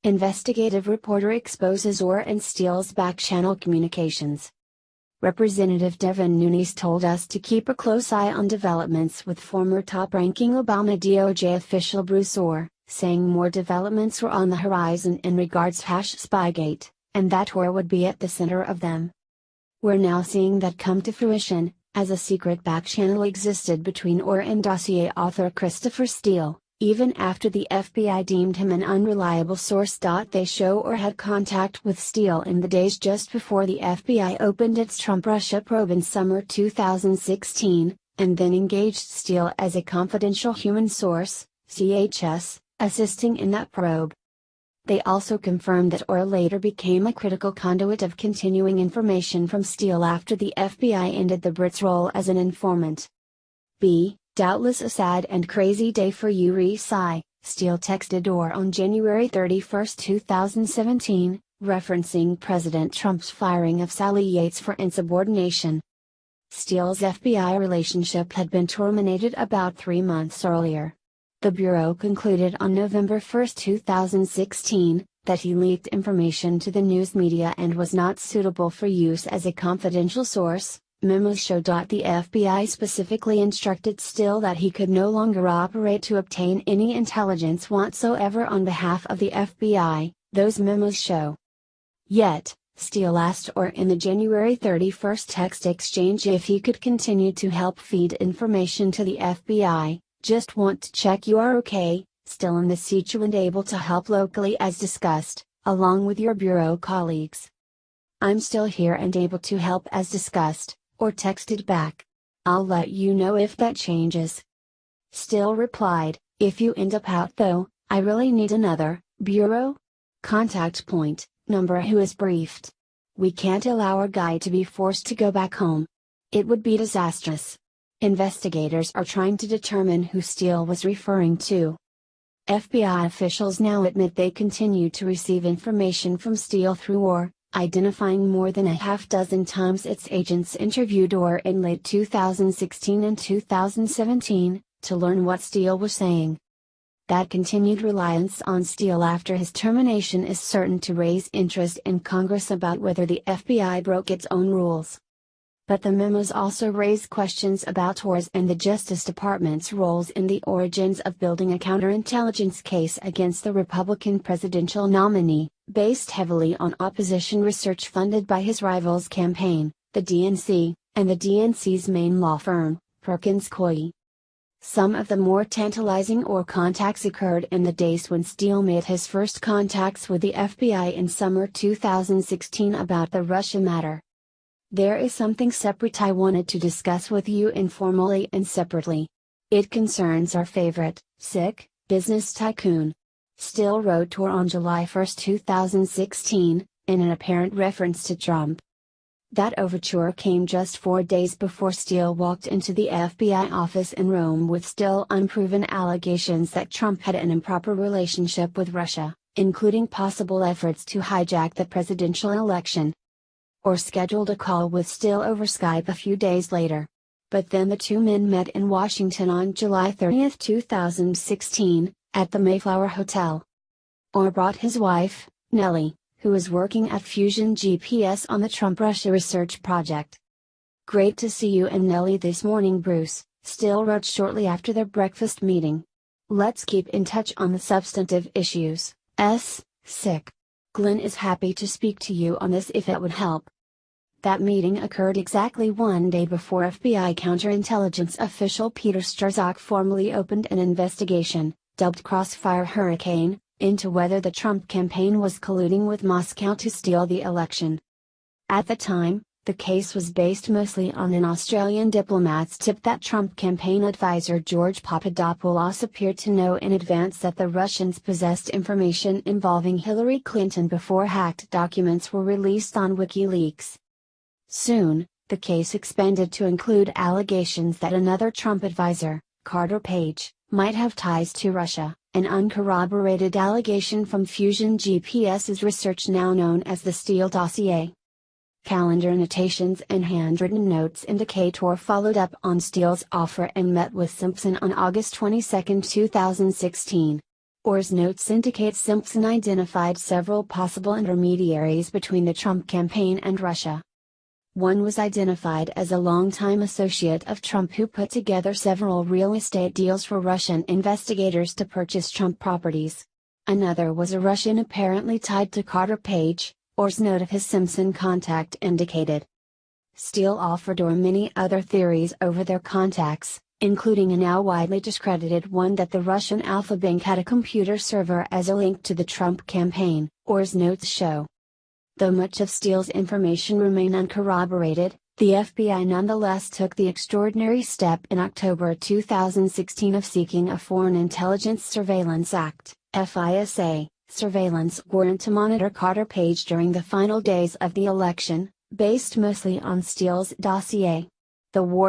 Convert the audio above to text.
Investigative reporter exposes Ohr and Steele's back-channel communications. Representative Devin Nunes told us to keep a close eye on developments with former top-ranking Obama DOJ official Bruce Ohr, saying more developments were on the horizon in regards to Spygate, and that Ohr would be at the center of them. We're now seeing that come to fruition, as a secret back-channel existed between Ohr and dossier author Christopher Steele, even after the FBI deemed him an unreliable source. They show Ohr had contact with Steele in the days just before the FBI opened its Trump-Russia probe in summer 2016, and then engaged Steele as a confidential human source, CHS, assisting in that probe. They also confirmed that Ohr later became a critical conduit of continuing information from Steele after the FBI ended the Brit's role as an informant. Doubtless a sad and crazy day for you, Sigh, Steele texted Ohr on January 31, 2017, referencing President Trump's firing of Sally Yates for insubordination. Steele's FBI relationship had been terminated about 3 months earlier. The Bureau concluded on November 1, 2016, that he leaked information to the news media and was not suitable for use as a confidential source. Memos show. The FBI specifically instructed Steele that he could no longer operate to obtain any intelligence whatsoever on behalf of the FBI, those memos show. Yet, Steele asked Ohr in the January 31 text exchange if he could continue to help feed information to the FBI. Just want to check you are okay, still in the situ and able to help locally as discussed, along with your Bureau colleagues. I'm still here and able to help as discussed, Ohr texted back. I'll let you know if that changes. Steele replied, if you end up out though, I really need another Bureau contact point number who is briefed. We can't allow our guy to be forced to go back home. It would be disastrous. Investigators are trying to determine who Steele was referring to. FBI officials now admit they continue to receive information from Steele through Ohr, identifying more than a half-dozen times its agents interviewed Ohr in late 2016 and 2017, to learn what Steele was saying. That continued reliance on Steele after his termination is certain to raise interest in Congress about whether the FBI broke its own rules. But the memos also raise questions about Ohr's and the Justice Department's roles in the origins of building a counterintelligence case against the Republican presidential nominee, based heavily on opposition research funded by his rival's campaign, the DNC, and the DNC's main law firm, Perkins Coie. Some of the more tantalizing Ohr contacts occurred in the days when Steele made his first contacts with the FBI in summer 2016 about the Russia matter. There is something separate I wanted to discuss with you informally and separately. It concerns our favorite, sick, business tycoon. Steele wrote to Ohr on July 1, 2016, in an apparent reference to Trump. That overture came just 4 days before Steele walked into the FBI office in Rome with still unproven allegations that Trump had an improper relationship with Russia, including possible efforts to hijack the presidential election. Ohr scheduled a call with Steele over Skype a few days later. But then the two men met in Washington on July 30, 2016, at the Mayflower Hotel. Ohr brought his wife, Nellie, who is working at Fusion GPS on the Trump-Russia research project. Great to see you and Nellie this morning, Bruce, Steele wrote shortly after their breakfast meeting. Let's keep in touch on the substantive issues. Sick. Glenn is happy to speak to you on this if it would help. That meeting occurred exactly 1 day before FBI counterintelligence official Peter Strzok formally opened an investigation, dubbed Crossfire Hurricane, into whether the Trump campaign was colluding with Moscow to steal the election. At the time, the case was based mostly on an Australian diplomat's tip that Trump campaign advisor George Papadopoulos appeared to know in advance that the Russians possessed information involving Hillary Clinton before hacked documents were released on WikiLeaks. Soon, the case expanded to include allegations that another Trump advisor, Carter Page, might have ties to Russia, an uncorroborated allegation from Fusion GPS's research now known as the Steele dossier. Calendar annotations and handwritten notes indicate Ohr followed up on Steele's offer and met with Simpson on August 22, 2016. Ohr's notes indicate Simpson identified several possible intermediaries between the Trump campaign and Russia. One was identified as a longtime associate of Trump who put together several real estate deals for Russian investigators to purchase Trump properties. Another was a Russian apparently tied to Carter Page, Ohr's note of his Simpson contact indicated. Steele offered Ohr many other theories over their contacts, including a now widely discredited one that the Russian Alpha Bank had a computer server as a link to the Trump campaign, Ohr's notes show. Though much of Steele's information remained uncorroborated, the FBI nonetheless took the extraordinary step in October 2016 of seeking a Foreign Intelligence Surveillance Act, FISA, surveillance warrant to monitor Carter Page during the final days of the election, based mostly on Steele's dossier. The war